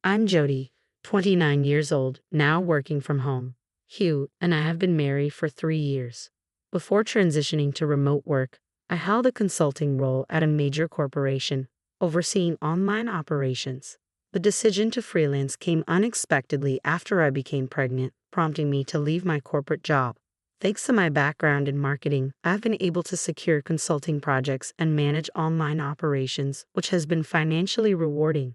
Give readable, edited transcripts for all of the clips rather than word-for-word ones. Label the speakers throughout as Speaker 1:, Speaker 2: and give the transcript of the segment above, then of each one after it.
Speaker 1: I'm Jodie, 29 years old, now working from home. Huie and I have been married for 3 years. Before transitioning to remote work, I held a consulting role at a major corporation, overseeing online operations. The decision to freelance came unexpectedly after I became pregnant, prompting me to leave my corporate job. Thanks to my background in marketing, I've been able to secure consulting projects and manage online operations, which has been financially rewarding.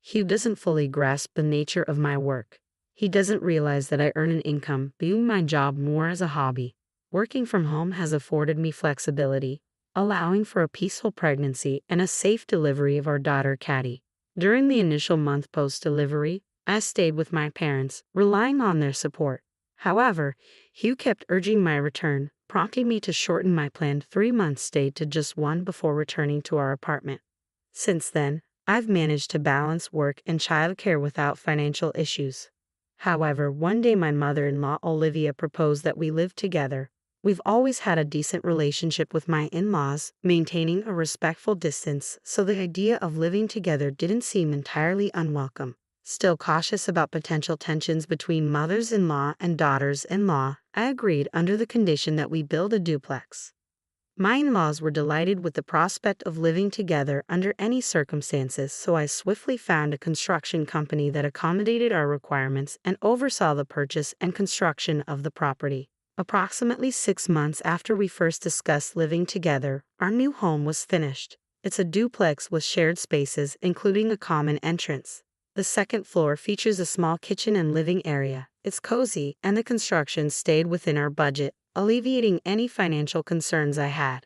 Speaker 1: Huie doesn't fully grasp the nature of my work. He doesn't realize that I earn an income, viewing my job more as a hobby. Working from home has afforded me flexibility, allowing for a peaceful pregnancy and a safe delivery of our daughter Caddy. During the initial month post-delivery, I stayed with my parents, relying on their support. However, Huie kept urging my return, prompting me to shorten my planned 3-month stay to just one before returning to our apartment. Since then, I've managed to balance work and childcare without financial issues. However, one day my mother-in-law Olivia proposed that we live together. We've always had a decent relationship with my in-laws, maintaining a respectful distance, so the idea of living together didn't seem entirely unwelcome. Still cautious about potential tensions between mothers-in-law and daughters-in-law, I agreed under the condition that we build a duplex. My in-laws were delighted with the prospect of living together under any circumstances, so I swiftly found a construction company that accommodated our requirements and oversaw the purchase and construction of the property. Approximately 6 months after we first discussed living together, our new home was finished. It's a duplex with shared spaces, including a common entrance. The second floor features a small kitchen and living area. It's cozy, and the construction stayed within our budget, alleviating any financial concerns I had.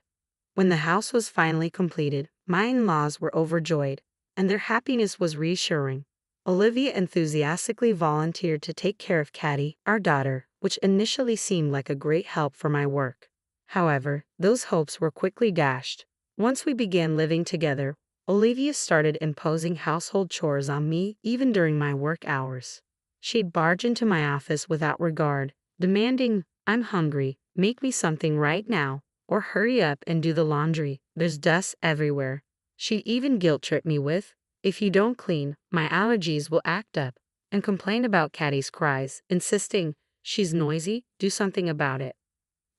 Speaker 1: When the house was finally completed, my in-laws were overjoyed, and their happiness was reassuring. Olivia enthusiastically volunteered to take care of Caddy, our daughter, which initially seemed like a great help for my work. However, those hopes were quickly dashed. Once we began living together, Olivia started imposing household chores on me even during my work hours. She'd barge into my office without regard, demanding, "I'm hungry, make me something right now," or "hurry up and do the laundry, there's dust everywhere." She'd even guilt-trip me with, "If you don't clean, my allergies will act up," and complain about Caddy's cries, insisting, "She's noisy, do something about it."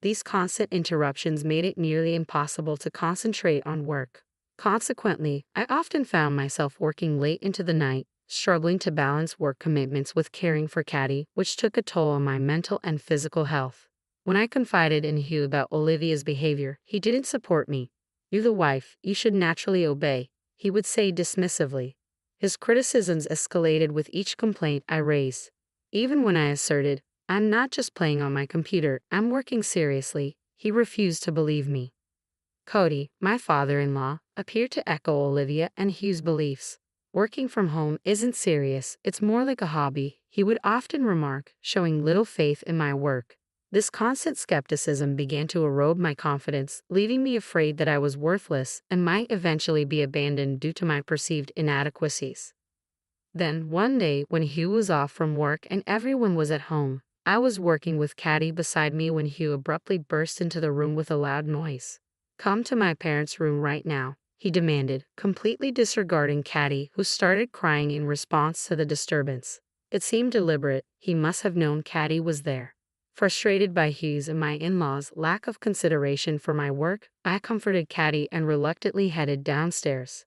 Speaker 1: These constant interruptions made it nearly impossible to concentrate on work. Consequently, I often found myself working late into the night, struggling to balance work commitments with caring for Caddy, which took a toll on my mental and physical health. When I confided in Huie about Olivia's behavior, he didn't support me. "You're the wife, you should naturally obey," he would say dismissively. His criticisms escalated with each complaint I raised. Even when I asserted, "I'm not just playing on my computer, I'm working seriously," he refused to believe me. Cody, my father-in-law, appeared to echo Olivia and Hugh's beliefs. "Working from home isn't serious, it's more like a hobby," he would often remark, showing little faith in my work. This constant skepticism began to erode my confidence, leaving me afraid that I was worthless and might eventually be abandoned due to my perceived inadequacies. Then, one day, when Huie was off from work and everyone was at home, I was working with Caddy beside me when Huie abruptly burst into the room with a loud noise. "Come to my parents' room right now," he demanded, completely disregarding Caddy, who started crying in response to the disturbance. It seemed deliberate. He must have known Caddy was there. Frustrated by Hughie's and my in-laws' lack of consideration for my work, I comforted Caddy and reluctantly headed downstairs.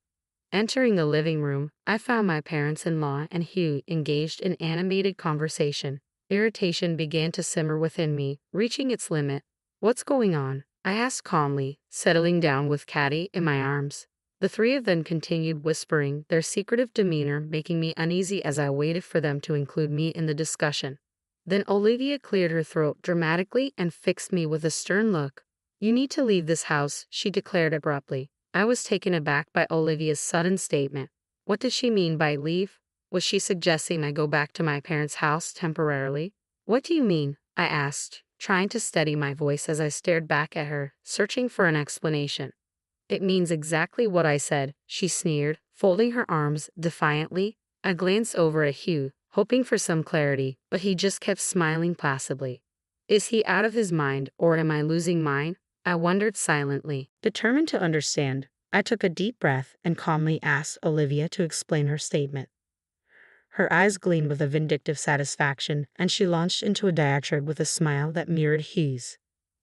Speaker 1: Entering the living room, I found my parents-in-law and Huie engaged in animated conversation. Irritation began to simmer within me, reaching its limit. "What's going on?" I asked calmly, settling down with Caddy in my arms. The three of them continued whispering, their secretive demeanor making me uneasy as I waited for them to include me in the discussion. Then Olivia cleared her throat dramatically and fixed me with a stern look. "You need to leave this house," she declared abruptly. I was taken aback by Olivia's sudden statement. What did she mean by leave? Was she suggesting I go back to my parents' house temporarily? "What do you mean?" I asked, trying to steady my voice as I stared back at her, searching for an explanation. "It means exactly what I said," she sneered, folding her arms defiantly. I glanced over at Huie, hoping for some clarity, but he just kept smiling placidly. Is he out of his mind, or am I losing mine? I wondered silently. Determined to understand, I took a deep breath and calmly asked Olivia to explain her statement. Her eyes gleamed with a vindictive satisfaction, and she launched into a diatribe with a smile that mirrored Hugh's.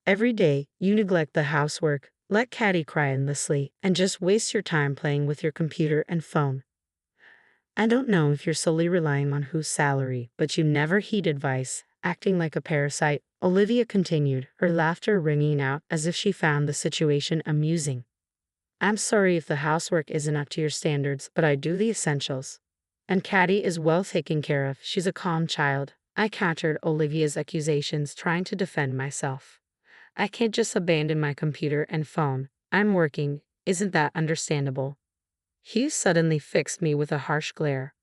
Speaker 1: Every day, you neglect the housework, let Caddy cry endlessly, and just waste your time playing with your computer and phone. I don't know if you're solely relying on Hugh's salary, but you never heed advice, acting like a parasite, Olivia continued, her laughter ringing out as if she found the situation amusing. I'm sorry if the housework isn't up to your standards, but I do the essentials. And Caddy is well taken care of, she's a calm child. I countered Olivia's accusations, trying to defend myself. I can't just abandon my computer and phone. I'm working, isn't that understandable? Hugh suddenly fixed me with a harsh glare.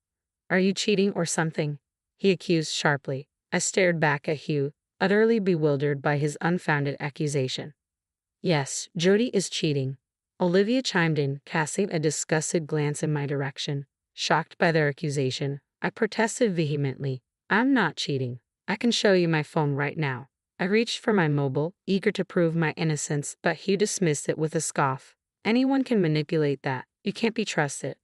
Speaker 1: Are you cheating or something? He accused sharply. I stared back at Hugh, utterly bewildered by his unfounded accusation. Yes, Jodie is cheating. Olivia chimed in, casting a disgusted glance in my direction. Shocked by their accusation, I protested vehemently. I'm not cheating. I can show you my phone right now. I reached for my mobile, eager to prove my innocence, but Hugh dismissed it with a scoff. Anyone can manipulate that. You can't be trusted.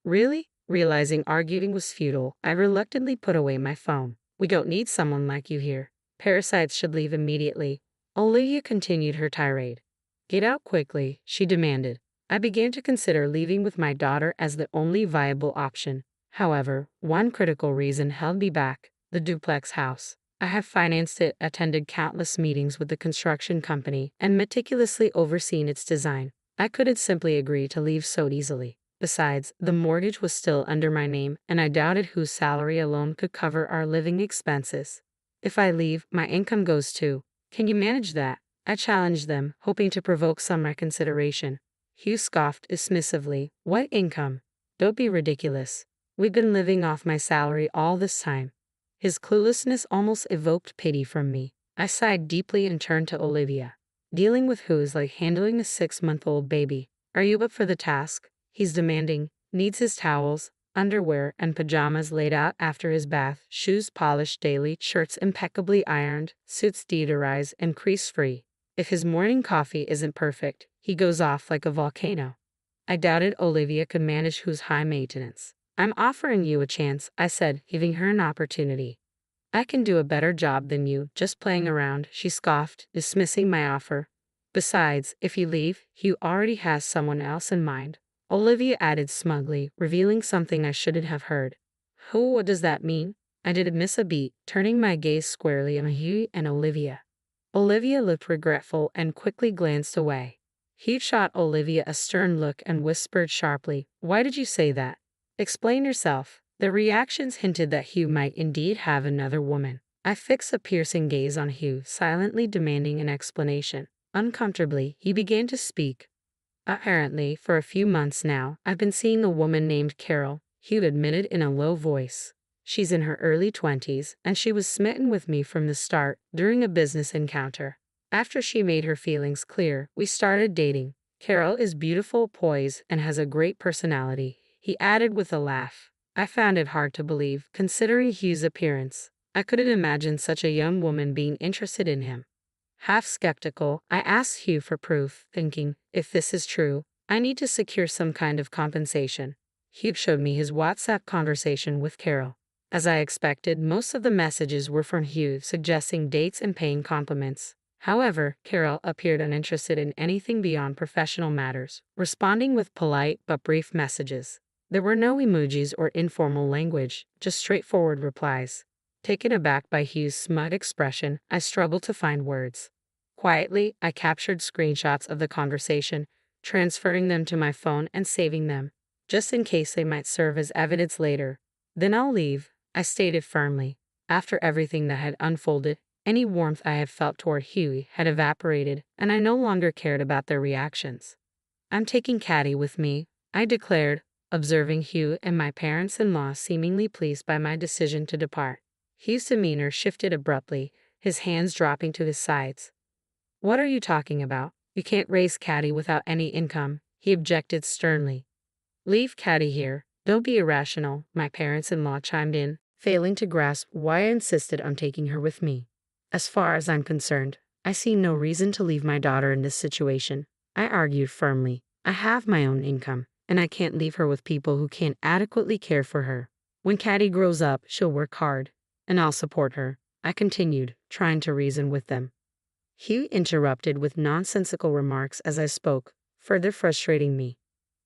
Speaker 1: Really? Realizing arguing was futile, I reluctantly put away my phone. We don't need someone like you here. Parasites should leave immediately. Olivia continued her tirade. Get out quickly, she demanded. I began to consider leaving with my daughter as the only viable option. However, one critical reason held me back: the duplex house. I have financed it, attended countless meetings with the construction company, and meticulously overseen its design. I couldn't simply agree to leave so easily. Besides, the mortgage was still under my name, and I doubted whose salary alone could cover our living expenses. If I leave, my income goes too. Can you manage that? I challenged them, hoping to provoke some reconsideration. Hugh scoffed dismissively. What income? Don't be ridiculous. We've been living off my salary all this time. His cluelessness almost evoked pity from me. I sighed deeply and turned to Olivia. Dealing with Hugh is like handling a 6-month-old baby. Are you up for the task? He's demanding, needs his towels, underwear, and pajamas laid out after his bath, shoes polished daily, shirts impeccably ironed, suits deodorized and crease-free. If his morning coffee isn't perfect, he goes off like a volcano. I doubted Olivia could manage Hugh's high maintenance. I'm offering you a chance, I said, giving her an opportunity. I can do a better job than you, just playing around, she scoffed, dismissing my offer. Besides, if you leave, Hugh already has someone else in mind. Olivia added smugly, revealing something I shouldn't have heard. Who? What does that mean? I didn't miss a beat, turning my gaze squarely on Huie and Olivia. Olivia looked regretful and quickly glanced away. Hugh shot Olivia a stern look and whispered sharply, Why did you say that? Explain yourself. The reactions hinted that Hugh might indeed have another woman. I fixed a piercing gaze on Hugh, silently demanding an explanation. Uncomfortably, he began to speak. Apparently, for a few months now, I've been seeing a woman named Carol, Hugh admitted in a low voice. She's in her early 20s, and she was smitten with me from the start, during a business encounter. After she made her feelings clear, we started dating. Carol is beautiful, poised, and has a great personality, he added with a laugh. I found it hard to believe, considering Hugh's appearance. I couldn't imagine such a young woman being interested in him. Half skeptical, I asked Hugh for proof, thinking, if this is true, I need to secure some kind of compensation. Hugh showed me his WhatsApp conversation with Carol. As I expected, most of the messages were from Hugh, suggesting dates and paying compliments. However, Carol appeared uninterested in anything beyond professional matters, responding with polite but brief messages. There were no emojis or informal language, just straightforward replies. Taken aback by Hugh's smug expression, I struggled to find words. Quietly, I captured screenshots of the conversation, transferring them to my phone and saving them, just in case they might serve as evidence later. Then I'll leave, I stated firmly. After everything that had unfolded, any warmth I had felt toward Hughie had evaporated, and I no longer cared about their reactions. I'm taking Caddy with me, I declared, observing Hugh and my parents-in-law seemingly pleased by my decision to depart. Hugh's demeanor shifted abruptly, his hands dropping to his sides. What are you talking about? You can't raise Caddy without any income, he objected sternly. Leave Caddy here. Don't be irrational, my parents-in-law chimed in, failing to grasp why I insisted on taking her with me. As far as I'm concerned, I see no reason to leave my daughter in this situation, I argued firmly. I have my own income, and I can't leave her with people who can't adequately care for her. When Caddy grows up, she'll work hard, and I'll support her, I continued, trying to reason with them. Huie interrupted with nonsensical remarks as I spoke, further frustrating me.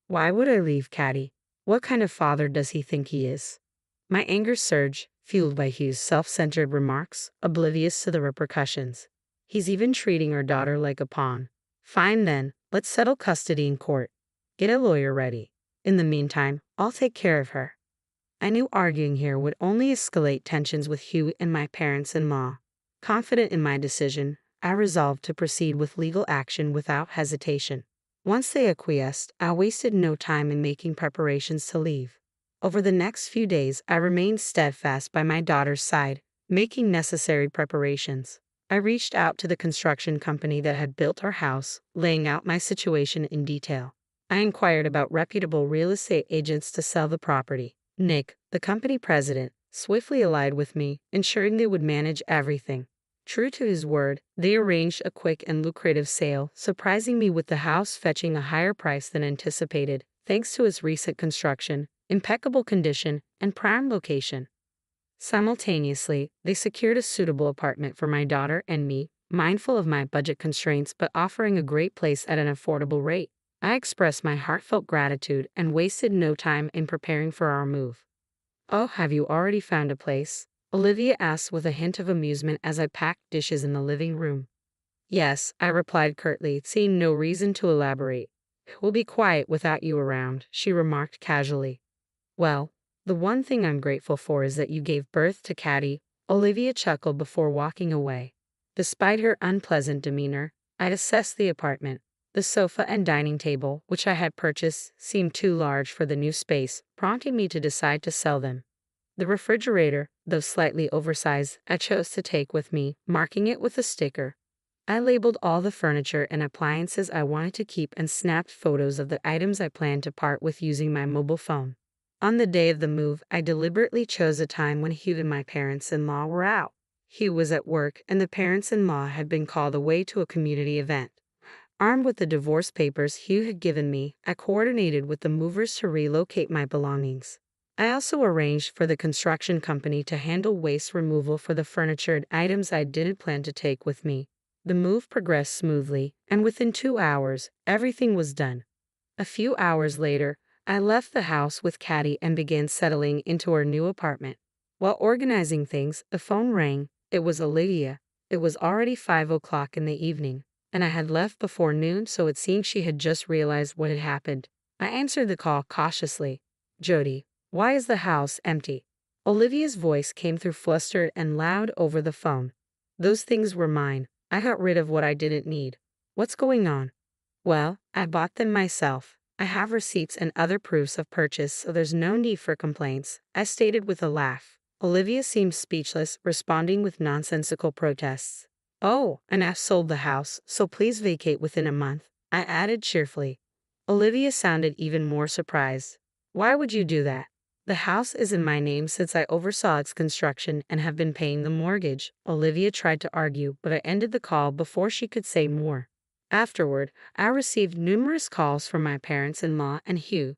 Speaker 1: Why would I leave Caddy? What kind of father does he think he is? My anger surged, fueled by Hugh's self-centered remarks, oblivious to the repercussions. He's even treating our daughter like a pawn. Fine then, let's settle custody in court. Get a lawyer ready. In the meantime, I'll take care of her. I knew arguing here would only escalate tensions with Huie and my parents-in-law. Confident in my decision, I resolved to proceed with legal action without hesitation. Once they acquiesced, I wasted no time in making preparations to leave. Over the next few days, I remained steadfast by my daughter's side, making necessary preparations. I reached out to the construction company that had built our house, laying out my situation in detail. I inquired about reputable real estate agents to sell the property. Nick, the company president, swiftly allied with me, ensuring they would manage everything. True to his word, they arranged a quick and lucrative sale, surprising me with the house fetching a higher price than anticipated, thanks to its recent construction, impeccable condition, and prime location. Simultaneously, they secured a suitable apartment for my daughter and me, mindful of my budget constraints but offering a great place at an affordable rate. I expressed my heartfelt gratitude and wasted no time in preparing for our move. Oh, have you already found a place? Olivia asked with a hint of amusement as I packed dishes in the living room. Yes, I replied curtly, seeing no reason to elaborate. We'll be quiet without you around, she remarked casually. Well, the one thing I'm grateful for is that you gave birth to Caddy, Olivia chuckled before walking away. Despite her unpleasant demeanor, I'd assessed the apartment. The sofa and dining table, which I had purchased, seemed too large for the new space, prompting me to decide to sell them. The refrigerator, though slightly oversized, I chose to take with me, marking it with a sticker. I labeled all the furniture and appliances I wanted to keep and snapped photos of the items I planned to part with using my mobile phone. On the day of the move, I deliberately chose a time when Huie and my parents-in-law were out. Huie was at work, and the parents-in-law had been called away to a community event. Armed with the divorce papers Huie had given me, I coordinated with the movers to relocate my belongings. I also arranged for the construction company to handle waste removal for the furniture and items I didn't plan to take with me. The move progressed smoothly, and within 2 hours, everything was done. A few hours later, I left the house with Caddy and began settling into our new apartment. While organizing things, the phone rang. It was Olivia. It was already 5 o'clock in the evening, and I had left before noon, so it seemed she had just realized what had happened. I answered the call cautiously. Jodie, why is the house empty? Olivia's voice came through flustered and loud over the phone. Those things were mine. I got rid of what I didn't need. What's going on? Well, I bought them myself. I have receipts and other proofs of purchase, so there's no need for complaints, I stated with a laugh. Olivia seemed speechless, responding with nonsensical protests. Oh, and I've sold the house, so please vacate within a month, I added cheerfully. Olivia sounded even more surprised. Why would you do that? The house is in my name since I oversaw its construction and have been paying the mortgage. Olivia tried to argue, but I ended the call before she could say more. Afterward, I received numerous calls from my parents-in-law and Huie,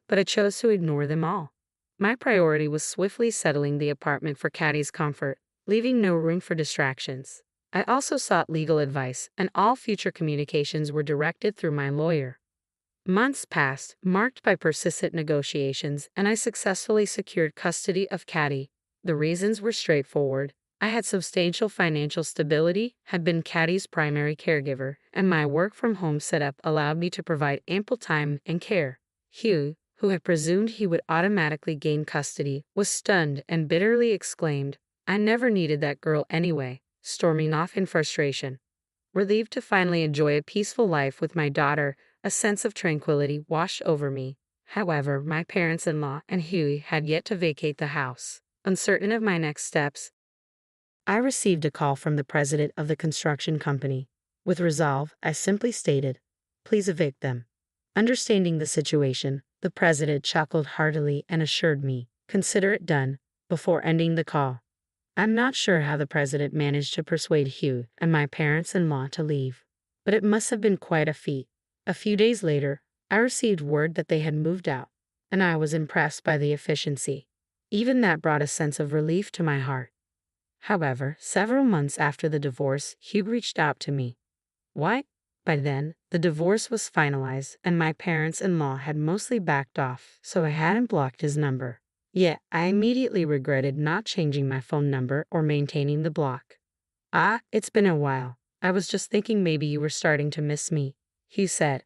Speaker 1: but I chose to ignore them all. My priority was swiftly settling the apartment for Caddy's comfort, leaving no room for distractions. I also sought legal advice, and all future communications were directed through my lawyer. Months passed, marked by persistent negotiations, and I successfully secured custody of Caddy. The reasons were straightforward. I had substantial financial stability, had been Caddy's primary caregiver, and my work-from-home setup allowed me to provide ample time and care. Huie, who had presumed he would automatically gain custody, was stunned and bitterly exclaimed, "I never needed that girl anyway," storming off in frustration. Relieved to finally enjoy a peaceful life with my daughter, a sense of tranquility washed over me. However, my parents-in-law and Huie had yet to vacate the house. Uncertain of my next steps, I received a call from the president of the construction company. With resolve, I simply stated, "Please evict them." Understanding the situation, the president chuckled heartily and assured me, "Consider it done," before ending the call. I'm not sure how the president managed to persuade Huie and my parents-in-law to leave, but it must have been quite a feat. A few days later, I received word that they had moved out, and I was impressed by the efficiency. Even that brought a sense of relief to my heart. However, several months after the divorce, Huie reached out to me. Why? By then, the divorce was finalized and my parents-in-law had mostly backed off, so I hadn't blocked his number. Yet, I immediately regretted not changing my phone number or maintaining the block. Ah, it's been a while. I was just thinking maybe you were starting to miss me, Huie said.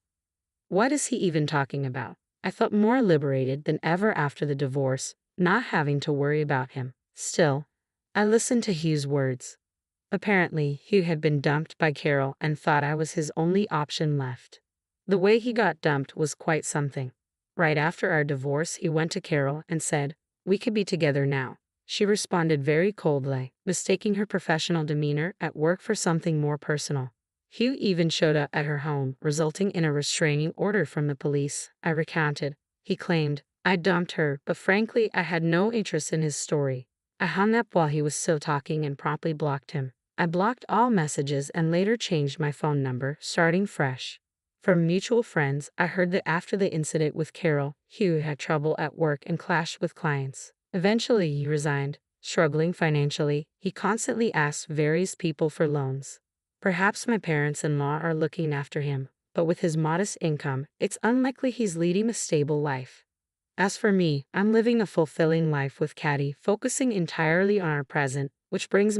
Speaker 1: What is he even talking about? I felt more liberated than ever after the divorce, not having to worry about him. Still, I listened to Hugh's words. Apparently, Huie had been dumped by Carol and thought I was his only option left. The way he got dumped was quite something. Right after our divorce, he went to Carol and said, "We could be together now." She responded very coldly, mistaking her professional demeanor at work for something more personal. Huie even showed up at her home, resulting in a restraining order from the police. I recounted. He claimed, "I dumped her, but frankly, I had no interest in his story." I hung up while he was still talking and promptly blocked him. I blocked all messages and later changed my phone number, starting fresh. From mutual friends, I heard that after the incident with Carol, Huie had trouble at work and clashed with clients. Eventually, he resigned. Struggling financially, he constantly asked various people for loans. Perhaps my parents-in-law are looking after him, but with his modest income, it's unlikely he's leading a stable life. As for me, I'm living a fulfilling life with Caddy, focusing entirely on our present, which brings